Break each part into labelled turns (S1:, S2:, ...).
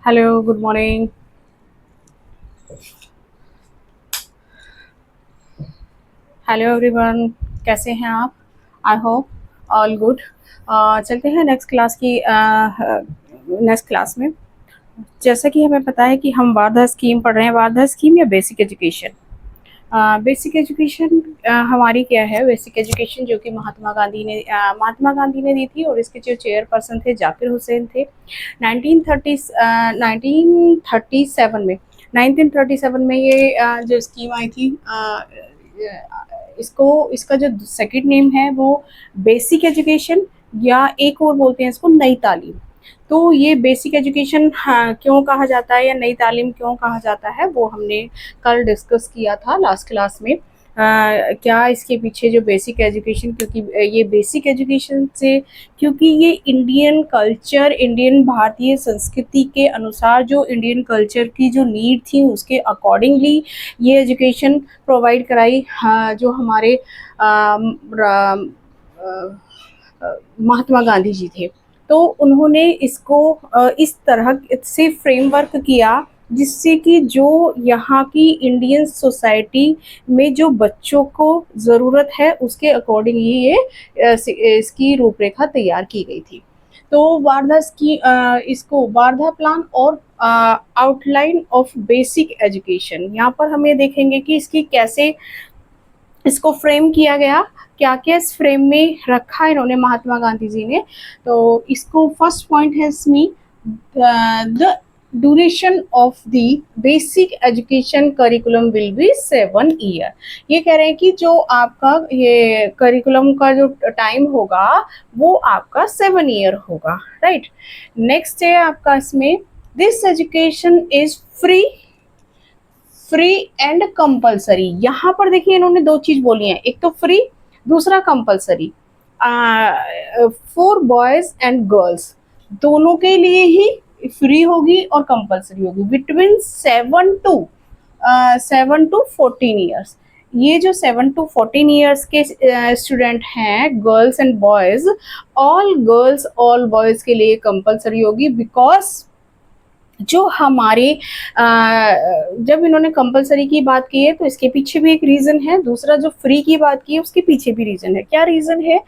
S1: Hello, good morning. Hello everyone, कैसे हैं आप? I hope all good. चलते हैं नेक्स्ट क्लास में। जैसा कि हमें पता है कि हम वारधा स्कीम पढ़ रहे हैं। वारधा स्कीम या बेसिक एजुकेशन। बेसिक एजुकेशन हमारी क्या है? बेसिक एजुकेशन जो कि महात्मा गांधी ने दी थी, और इसके जो चेयरपर्सन थे जाकिर हुसैन थे। 1930 1937 में 1937 में ये जो स्कीम आई थी, इसको इसका जो सेकंड नेम है वो बेसिक एजुकेशन, या एक और बोलते हैं इसको नई तालीम। तो ये बेसिक एजुकेशन क्यों कहा जाता है या नई तालीम क्यों कहा जाता है, वो हमने कल डिस्कस किया था लास्ट क्लास में। क्या इसके पीछे जो बेसिक एजुकेशन, क्योंकि ये बेसिक एजुकेशन से, क्योंकि ये इंडियन कल्चर, इंडियन भारतीय संस्कृति के अनुसार जो इंडियन कल्चर की जो नीड थी उसके अकॉर्डिंगली ये एजुकेशन प्रोवाइड कराई। जो हमारे महात्मा गांधी जी थे, तो उन्होंने इसको इस तरह से फ्रेमवर्क किया जिससे कि जो यहाँ की इंडियन सोसाइटी में जो बच्चों को ज़रूरत है उसके अकॉर्डिंग ही ये इसकी रूपरेखा तैयार की गई थी। तो इसको वारधा प्लान और आउटलाइन ऑफ बेसिक एजुकेशन, यहाँ पर हमें देखेंगे कि इसकी कैसे इसको फ्रेम किया गया, क्या क्या इस फ्रेम में रखा इन्होंने महात्मा गांधी जी ने। तो इसको फर्स्ट पॉइंट है इसमें, the duration of the basic education curriculum will be 7 year. ये कह रहे हैं कि जो आपका ये करिकुलम का जो टाइम होगा वो आपका 7 ईयर होगा, राइट। नेक्स्ट है आपका इसमें, this education is free and compulsory. यहाँ पर देखिए इन्होंने दो चीज बोली है, एक तो फ्री, दूसरा compulsory. For boys and girls, दोनों के लिए ही फ्री होगी और कंपलसरी होगी बिटवीन 7 to 14 ईयर्स। ये जो 7 to 14 ईयर्स के स्टूडेंट हैं, girls and boys, all girls all boys के लिए कंपलसरी होगी। बिकॉज जो हमारे जब इन्होंने कंपलसरी की बात की है तो इसके पीछे भी एक रीज़न है, दूसरा जो फ्री की बात की है उसके पीछे भी रीज़न है। क्या रीज़न है?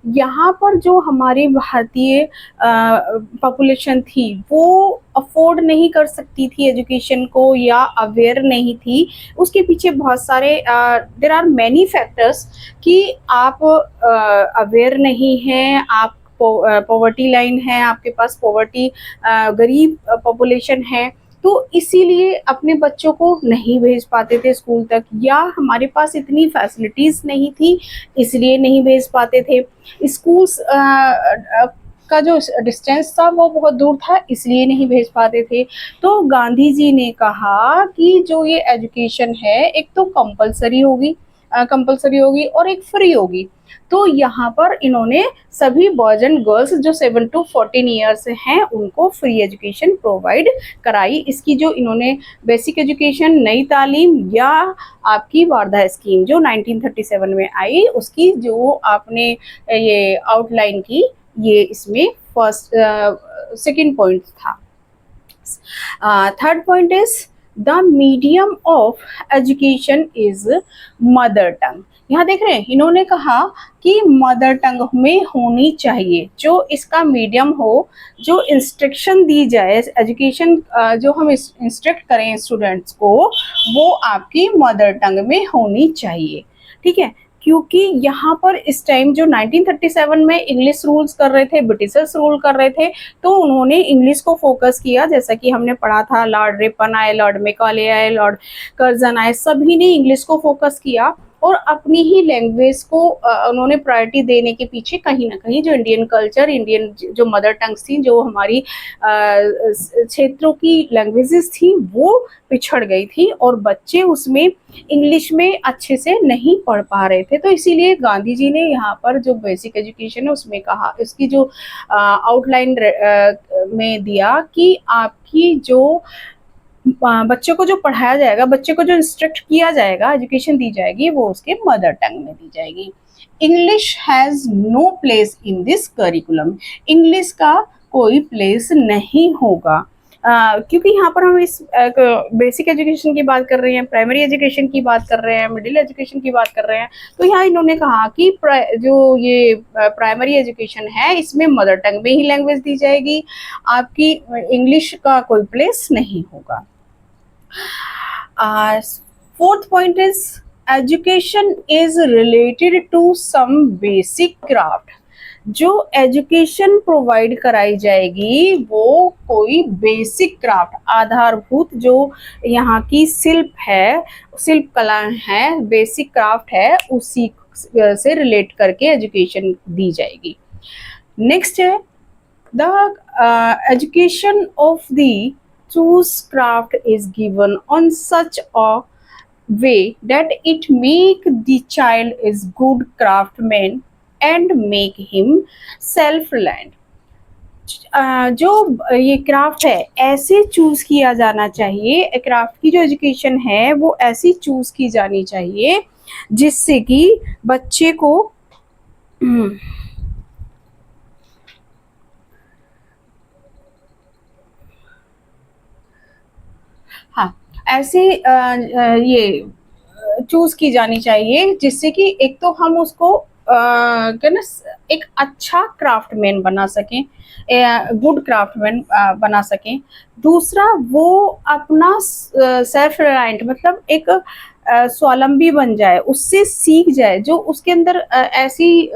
S1: यहाँ पर जो हमारी भारतीय पॉपुलेशन थी वो अफोर्ड नहीं कर सकती थी एजुकेशन को, या अवेयर नहीं थी। उसके पीछे बहुत सारे देयर आर मैनी फैक्टर्स कि आप अवेयर नहीं हैं, आप पॉवर्टी लाइन है, आपके पास पॉवर्टी, गरीब पॉपुलेशन है, तो इसीलिए अपने बच्चों को नहीं भेज पाते थे स्कूल तक, या हमारे पास इतनी फैसिलिटीज़ नहीं थी इसलिए नहीं भेज पाते थे। स्कूल्स का जो डिस्टेंस था वो बहुत दूर था इसलिए नहीं भेज पाते थे। तो गांधी जी ने कहा कि जो ये एजुकेशन है एक तो कंपलसरी होगी और एक फ्री होगी। तो यहाँ पर इन्होंने सभी बॉयज एंड गर्ल्स जो 7 to 14 ईयर्स हैं उनको फ्री एजुकेशन प्रोवाइड कराई। इसकी जो इन्होंने बेसिक एजुकेशन, नई तालीम, या आपकी वारधा स्कीम जो 1937 में आई, उसकी जो आपने ये आउटलाइन की, ये इसमें फर्स्ट सेकंड पॉइंट था। Third point is the medium of education is mother tongue. यहाँ देख रहे हैं इन्होंने कहा कि मदर टंग में होनी चाहिए, जो इसका मीडियम हो, जो इंस्ट्रक्शन दी जाए एजुकेशन, जो हम इंस्ट्रक्ट करें स्टूडेंट्स को, वो आपकी मदर टंग में होनी चाहिए, ठीक है। क्योंकि यहाँ पर इस टाइम जो 1937 में इंग्लिश रूल्स कर रहे थे, ब्रिटिशर्स रूल कर रहे थे, तो उन्होंने इंग्लिश को फोकस किया। जैसा कि हमने पढ़ा था, लॉर्ड रिपन आए, लॉर्ड मेकाले आए, लॉर्ड कर्जन आए, सभी ने इंग्लिश को फोकस किया और अपनी ही लैंग्वेज को उन्होंने प्रायोरिटी देने के पीछे कहीं ना कहीं जो इंडियन कल्चर, इंडियन जो मदर टंग्स थी, जो हमारी क्षेत्रों की लैंग्वेजेस थी, वो पिछड़ गई थी और बच्चे उसमें इंग्लिश में अच्छे से नहीं पढ़ पा रहे थे। तो इसीलिए गांधी जी ने यहाँ पर जो बेसिक एजुकेशन है उसमें कहा, इसकी जो आउटलाइन में दिया कि आपकी जो बच्चों को जो पढ़ाया जाएगा, बच्चे को जो इंस्ट्रक्ट किया जाएगा, एजुकेशन दी जाएगी, वो उसके मदर टंग में दी जाएगी। English has no place in this curriculum. English का कोई प्लेस नहीं होगा। क्योंकि यहाँ पर हम इस बेसिक एजुकेशन की बात कर रहे हैं, प्राइमरी एजुकेशन की बात कर रहे हैं, मिडिल एजुकेशन की बात कर रहे हैं। तो यहाँ इन्होंने कहा कि जो ये प्राइमरी एजुकेशन है इसमें मदर टंग में ही लैंग्वेज दी जाएगी, आपकी इंग्लिश का कोई प्लेस नहीं होगा। Fourth point is education is related to some basic craft। जो एजुकेशन प्रोवाइड कराई जाएगी वो कोई बेसिक क्राफ्ट, आधारभूत जो यहाँ की शिल्प है, शिल्प कला है, बेसिक क्राफ्ट है, उसी से रिलेट करके एजुकेशन दी जाएगी। नेक्स्ट है the education of the choose craft is given on such a way that it make the child is good craftsman and make him self reliant। जो ये क्राफ्ट है ऐसे चूज किया जाना चाहिए, क्राफ्ट की जो एजुकेशन है वो ऐसी चूज की जानी चाहिए जिससे कि बच्चे को हाँ ऐसे ये चूज की जानी चाहिए जिससे कि एक तो हम उसको क्या ना एक अच्छा क्राफ्टमैन बना सकें, गुड क्राफ्टमैन बना सकें। दूसरा वो अपना सेल्फ रिलायंट मतलब एक स्वावलंबी बन जाए, उससे सीख जाए, जो उसके अंदर ऐसी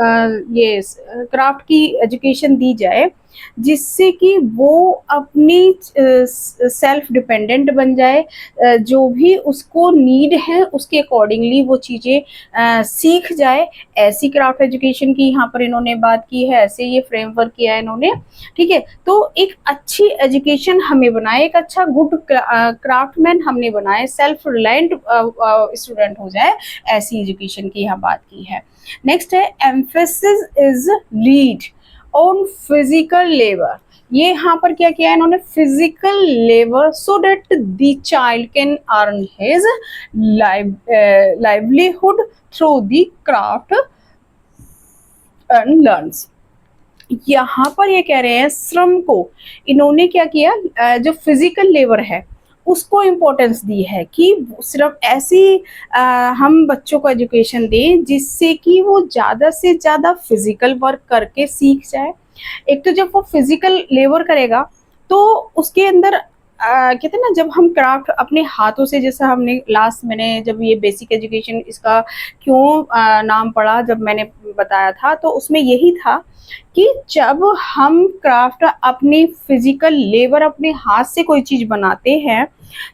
S1: ये क्राफ्ट की एजुकेशन दी जाए जिससे कि वो अपनी सेल्फ डिपेंडेंट बन जाए, जो भी उसको नीड है उसके अकॉर्डिंगली वो चीज़ें सीख जाए। ऐसी क्राफ्ट एजुकेशन की यहाँ पर इन्होंने बात की है, ऐसे ये फ्रेमवर्क किया है इन्होंने। ठीक है, तो एक अच्छी एजुकेशन हमें बनाए, एक अच्छा गुड क्राफ्टमैन हमने बनाए, सेल्फ रिलायंट स्टूडेंट हो जाए, ऐसी एजुकेशन की यहाँ बात की है। नेक्स्ट है emphasis is lead on physical labour. ये यहाँ पर क्या किया है इन्होंने, physical labour so that the child can earn his livelihood through the craft and learns. यहाँ पर ये कह रहे हैं श्रम को इन्होंने क्या किया, जो फिजिकल लेबर है उसको इम्पोर्टेंस दी है कि सिर्फ ऐसी हम बच्चों को एजुकेशन दें जिससे कि वो ज़्यादा से ज़्यादा फिजिकल वर्क करके सीख जाए। एक तो जब वो फिजिकल लेबर करेगा तो उसके अंदर कहते हैं ना, जब हम क्राफ्ट अपने हाथों से, जैसा हमने लास्ट मैंने जब ये बेसिक एजुकेशन इसका क्यों नाम पड़ा जब मैंने बताया था, तो उसमें यही था कि जब हम क्राफ्ट अपनी फिजिकल लेबर अपने हाथ से कोई चीज़ बनाते हैं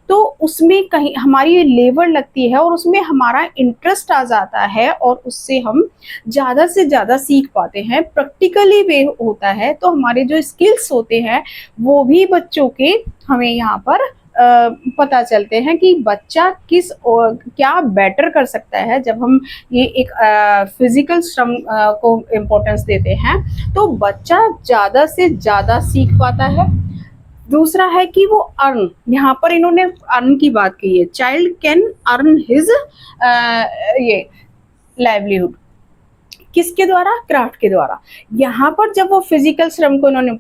S1: तो उसमें कहीं हमारी लेबर लगती है और उसमें हमारा इंटरेस्ट आ जाता है और उससे हम ज़्यादा से ज़्यादा सीख पाते हैं, प्रैक्टिकली वे होता है। तो हमारे जो स्किल्स होते हैं वो भी बच्चों के हमें यहाँ पर पता चलते हैं कि बच्चा किस क्या बेटर कर सकता है। जब हम ये एक फिजिकल श्रम को इम्पोर्टेंस देते हैं तो बच्चा ज़्यादा से ज़्यादा सीख पाता है। दूसरा है कि वो अर्न, यहाँ पर इन्होंने अर्न की बात की है, चाइल्ड कैन अर्न हिज ये लाइवलीहुड, किसके द्वारा, क्राफ्ट के द्वारा। यहाँ पर जब वो फिजिकल श्रम को इन्होंने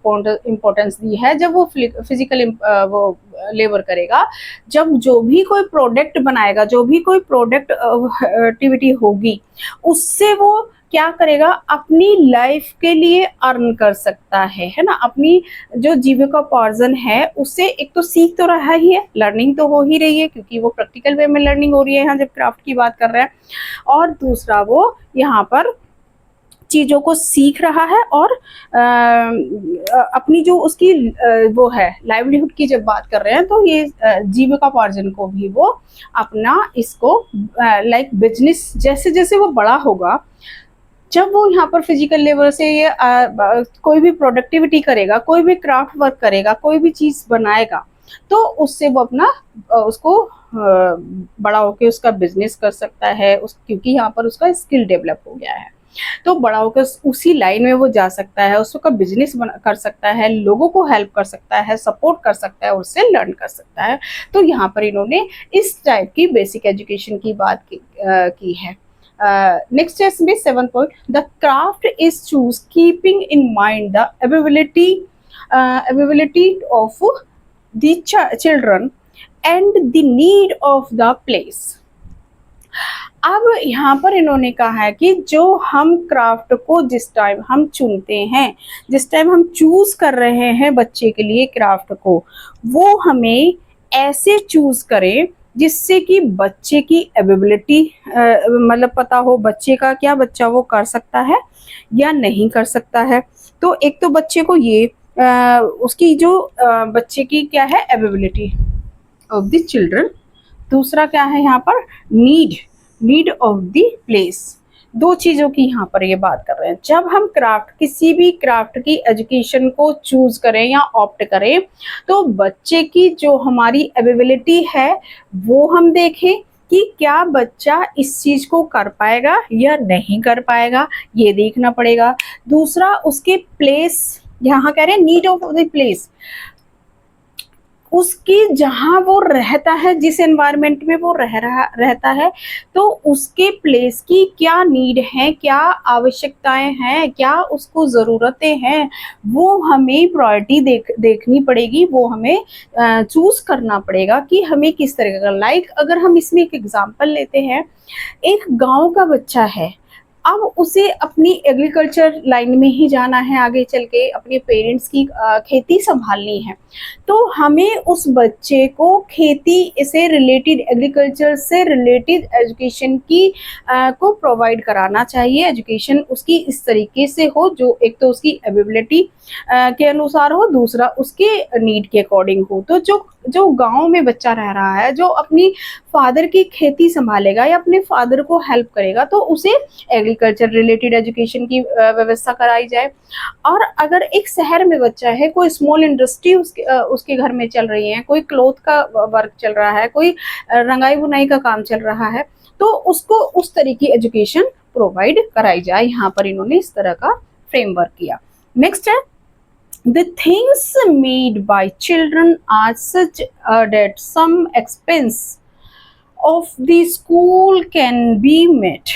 S1: इम्पोर्टेंस दी है, जब वो फिजिकल वो लेबर करेगा, जब जो भी कोई प्रोडक्ट बनाएगा, जो भी कोई प्रोडक्ट एक्टिविटी होगी, उससे वो क्या करेगा, अपनी लाइफ के लिए अर्न कर सकता है ना, अपनी जो जीविकोपार्जन है उससे एक तो सीख तो रहा ही है, लर्निंग तो हो ही रही है क्योंकि वो प्रैक्टिकल वे में लर्निंग हो रही है यहाँ जब क्राफ्ट की बात कर रहे हैं, और दूसरा वो यहाँ पर चीज़ों को सीख रहा है और अपनी जो उसकी वो है लाइवलीहुड की जब बात कर रहे हैं तो ये जीविकोपार्जन को भी वो अपना इसको लाइक बिजनेस, जैसे जैसे वो बड़ा होगा, जब वो यहाँ पर फिजिकल लेबर से ये कोई भी प्रोडक्टिविटी करेगा, कोई भी क्राफ्ट वर्क करेगा, कोई भी चीज़ बनाएगा, तो उससे वो अपना उसको बड़ा होकर उसका बिजनेस कर सकता है, क्योंकि यहाँ पर उसका स्किल डेवलप हो गया है। तो बड़ा होकर उसी लाइन में वो जा सकता है, उसका बिजनेस कर सकता है, लोगों को हेल्प कर सकता है, सपोर्ट कर सकता है, उससे लर्न कर सकता है। तो यहाँ पर इन्होंने इस टाइप की बेसिक एजुकेशन की बात की है। नेक्स्ट है इसमें 7th point, the craft is choose keeping in mind the ability of the children and the need of the place. अब यहाँ पर इन्होंने कहा है कि जो हम क्राफ्ट को जिस टाइम हम चुनते हैं, जिस टाइम हम चूज कर रहे हैं बच्चे के लिए क्राफ्ट को, वो हमें ऐसे चूज करें जिससे कि बच्चे की एबिलिटी मतलब पता हो बच्चे का, क्या बच्चा वो कर सकता है या नहीं कर सकता है। तो एक तो बच्चे को ये उसकी जो बच्चे की क्या है एबिलिटी ऑफ द चिल्ड्रन, दूसरा क्या है यहाँ पर नीड ऑफ द प्लेस। दो चीजों की यहाँ पर ये बात कर रहे हैं। जब हम क्राफ्ट किसी भी क्राफ्ट की एजुकेशन को चूज करें या ऑप्ट करें तो बच्चे की जो हमारी एबिलिटी है वो हम देखें कि क्या बच्चा इस चीज को कर पाएगा या नहीं कर पाएगा, ये देखना पड़ेगा। दूसरा उसके प्लेस, यहाँ कह रहे हैं नीड ऑफ द प्लेस, उसकी जहाँ वो रहता है, जिस एनवायरनमेंट में वो रहता है, तो उसके प्लेस की क्या नीड है, क्या आवश्यकताएं हैं, क्या उसको ज़रूरतें हैं, वो हमें प्रायोरिटी देखनी पड़ेगी, वो हमें चूज करना पड़ेगा कि हमें किस तरह का। लाइक अगर हम इसमें एक एग्जांपल लेते हैं, एक गांव का बच्चा है, अब उसे अपनी एग्रीकल्चर लाइन में ही जाना है, आगे चल के अपने पेरेंट्स की खेती संभालनी है, तो हमें उस बच्चे को खेती से रिलेटेड, एग्रीकल्चर से रिलेटेड एजुकेशन की को प्रोवाइड कराना चाहिए। एजुकेशन उसकी इस तरीके से हो जो एक तो उसकी एबिलिटी के अनुसार हो, दूसरा उसके नीड के अकॉर्डिंग हो। तो जो गांव में बच्चा रह रहा है, जो अपनी फादर की खेती संभालेगा या अपने फादर को हेल्प करेगा, तो उसे एग्रीकल्चर रिलेटेड एजुकेशन की व्यवस्था कराई जाए। और अगर एक शहर में बच्चा है, कोई स्मॉल इंडस्ट्री उसके घर में चल रही है, कोई क्लॉथ का वर्क चल रहा है, कोई रंगाई बुनाई का काम चल रहा है, तो उसको उस तरह की एजुकेशन प्रोवाइड कराई जाए। यहाँ पर इन्होंने इस तरह का फ्रेमवर्क किया। नेक्स्ट है the things made by children are such that some expense of the school can be met।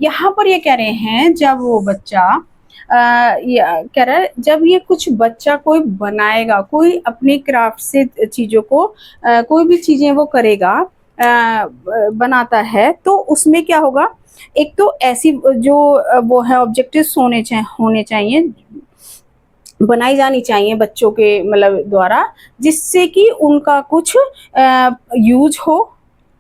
S1: यहाँ पर ये कह रहे हैं जब वो बच्चा कह रहा है, जब ये कुछ बच्चा कोई बनाएगा, कोई अपने क्राफ्ट से चीज़ों को कोई भी चीज़ें वो करेगा, बनाता है, तो उसमें क्या होगा, एक तो ऐसी जो वो है ऑब्जेक्टिव्स होने चाहिए, बनाई जानी चाहिए बच्चों के मतलब द्वारा, जिससे कि उनका कुछ यूज हो,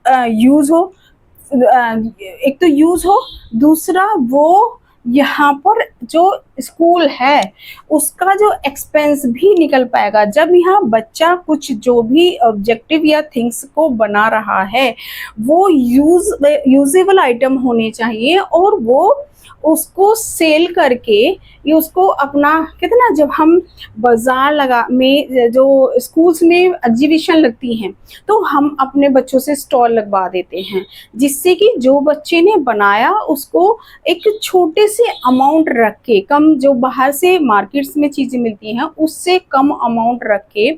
S1: एक तो यूज हो, दूसरा वो यहाँ पर जो स्कूल है उसका जो एक्सपेंस भी निकल पाएगा। जब यहाँ बच्चा कुछ जो भी ऑब्जेक्टिव या थिंग्स को बना रहा है वो यूजेबल आइटम होने चाहिए, और वो उसको सेल करके ये उसको अपना कितना, जब हम बाजार में जो स्कूल्स में एग्जीबिशन लगती हैं तो हम अपने बच्चों से स्टॉल लगवा देते हैं, जिससे कि जो बच्चे ने बनाया उसको एक छोटे से अमाउंट रख के, कम जो बाहर से मार्केट्स में चीज़ें मिलती हैं उससे कम अमाउंट रख के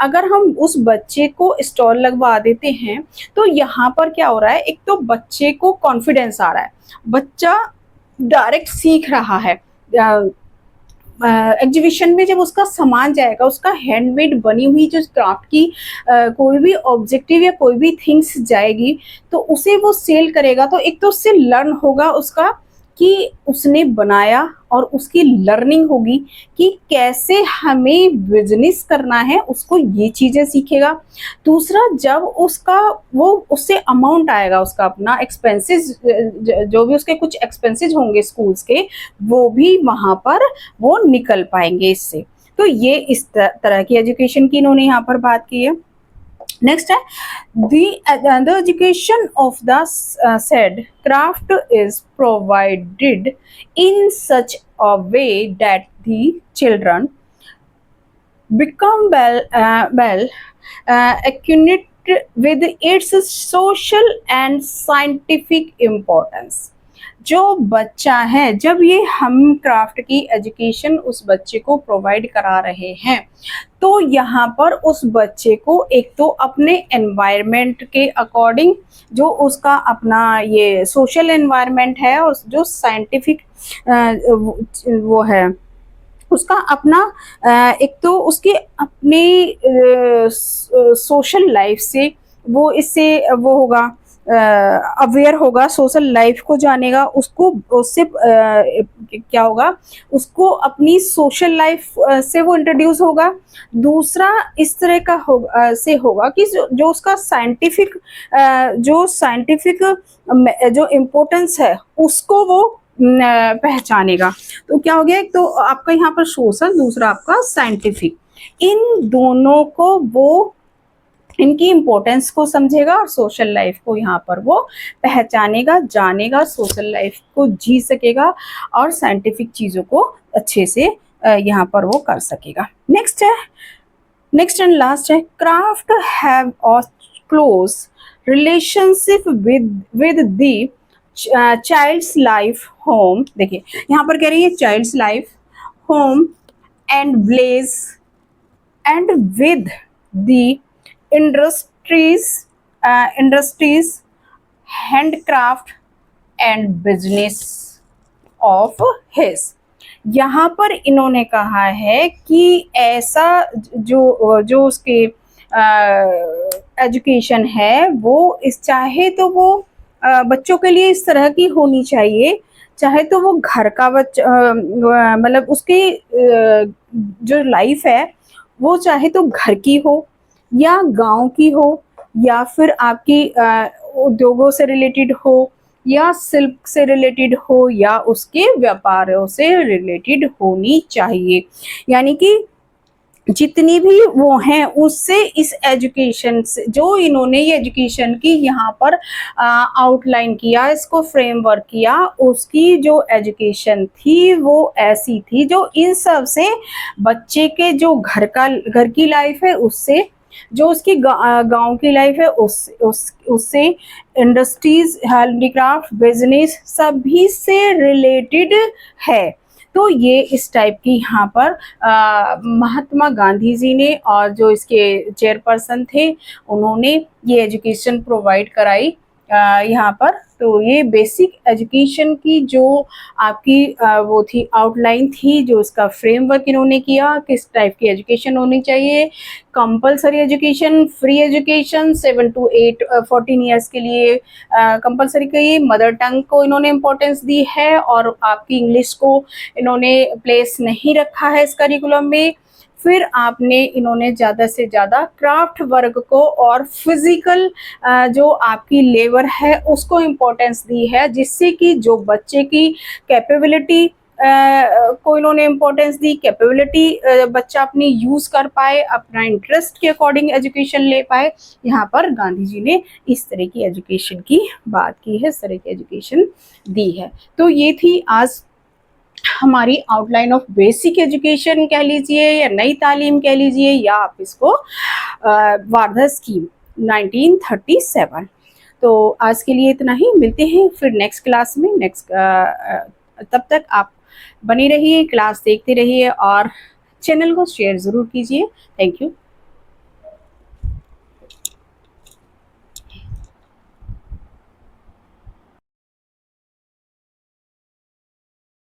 S1: अगर हम उस बच्चे को स्टॉल लगवा देते हैं, तो यहाँ पर क्या हो रहा है, एक तो बच्चे को कॉन्फिडेंस आ रहा है, बच्चा डायरेक्ट सीख रहा है। एग्जीबिशन में जब उसका सामान जाएगा, उसका हैंडमेड बनी हुई जो क्राफ्ट की कोई भी ऑब्जेक्टिव या कोई भी थिंग्स जाएगी, तो उसे वो सेल करेगा, तो एक तो उससे लर्न होगा उसका कि उसने बनाया, और उसकी लर्निंग होगी कि कैसे हमें बिजनेस करना है, उसको ये चीज़ें सीखेगा। दूसरा, जब उसका वो उससे अमाउंट आएगा, उसका अपना एक्सपेंसेस, जो भी उसके कुछ एक्सपेंसेस होंगे स्कूल्स के, वो भी वहाँ पर वो निकल पाएंगे इससे। तो ये इस तरह की एजुकेशन की इन्होंने यहाँ पर बात की है। नेक्स्ट है the education of the said craft is provided in such a way that the children become well acquainted with its social and scientific importance। जो बच्चा है, जब ये हम क्राफ्ट की एजुकेशन उस बच्चे को प्रोवाइड करा रहे हैं, तो यहाँ पर उस बच्चे को एक तो अपने एनवायरनमेंट के अकॉर्डिंग, जो उसका अपना ये सोशल एनवायरनमेंट है और जो साइंटिफिक वो है उसका अपना एक तो उसके अपने सोशल लाइफ से वो इससे वो होगा, अवेयर होगा, सोशल लाइफ को जानेगा, उसको उससे क्या होगा, उसको अपनी सोशल लाइफ से वो इंट्रोड्यूस होगा। दूसरा इस तरह का से होगा कि जो उसका साइंटिफिक जो साइंटिफिक जो इम्पोर्टेंस है उसको वो पहचानेगा। तो क्या हो गया, एक तो आपका यहाँ पर सोशल, दूसरा आपका साइंटिफिक, इन दोनों को वो इनकी इम्पोर्टेंस को समझेगा और सोशल लाइफ को यहाँ पर वो पहचानेगा, जानेगा, सोशल लाइफ को जी सकेगा और साइंटिफिक चीज़ों को अच्छे से यहाँ पर वो कर सकेगा। नेक्स्ट है, नेक्स्ट एंड लास्ट है, craft have a close relationship with the child's life home. देखिए यहाँ पर कह रही है child's life home and village and with the industries, handcraft and business of his। यहाँ पर इन्होंने कहा है कि ऐसा जो जो उसके एजुकेशन है वो इस चाहे तो वो बच्चों के लिए इस तरह की होनी चाहिए, चाहे तो वो घर का मतलब उसकी जो लाइफ है वो चाहे तो घर की हो या गांव की हो या फिर आपकी उद्योगों से रिलेटेड हो या सिल्क से रिलेटेड हो या उसके व्यापारों से रिलेटेड होनी चाहिए। यानी कि जितनी भी वो हैं उससे इस एजुकेशन से जो इन्होंने ये एजुकेशन की यहाँ पर आउटलाइन किया, इसको फ्रेमवर्क किया, उसकी जो एजुकेशन थी वो ऐसी थी जो इन सब से बच्चे के जो घर की लाइफ है उससे, जो उसकी गांव की लाइफ है उससे इंडस्ट्रीज, हैंडीक्राफ्ट, बिजनेस सभी से रिलेटेड है। तो ये इस टाइप की यहाँ पर महात्मा गांधी जी ने और जो इसके चेयरपर्सन थे उन्होंने ये एजुकेशन प्रोवाइड कराई यहाँ पर। तो ये बेसिक एजुकेशन की जो आपकी वो थी आउटलाइन थी, जो इसका फ्रेमवर्क इन्होंने किया, किस टाइप की एजुकेशन होनी चाहिए, compulsory education, free education 7 to 8 14 years के लिए कंपलसरी की, मदर टंग को इन्होंने इम्पोर्टेंस दी है और आपकी इंग्लिश को इन्होंने प्लेस नहीं रखा है इस करिकुलम में। फिर आपने इन्होंने ज़्यादा से ज़्यादा क्राफ्ट वर्क को और फिजिकल जो आपकी लेबर है उसको इम्पोर्टेंस दी है, जिससे कि जो बच्चे की कैपेबिलिटी को इन्होंने इम्पोर्टेंस दी, कैपेबिलिटी बच्चा अपनी यूज़ कर पाए, अपना इंटरेस्ट के अकॉर्डिंग एजुकेशन ले पाए। यहाँ पर गांधी जी ने इस तरह की एजुकेशन की बात की है, इस तरह की एजुकेशन दी है। तो ये थी आज हमारी आउटलाइन ऑफ बेसिक एजुकेशन कह लीजिए या नई तालीम कह लीजिए या आप इसको वार्धा स्कीम 1937। तो आज के लिए इतना ही, मिलते हैं फिर नेक्स्ट क्लास में। तब तक आप बने रहिए, क्लास देखते रहिए और चैनल को शेयर ज़रूर कीजिए। Thank you.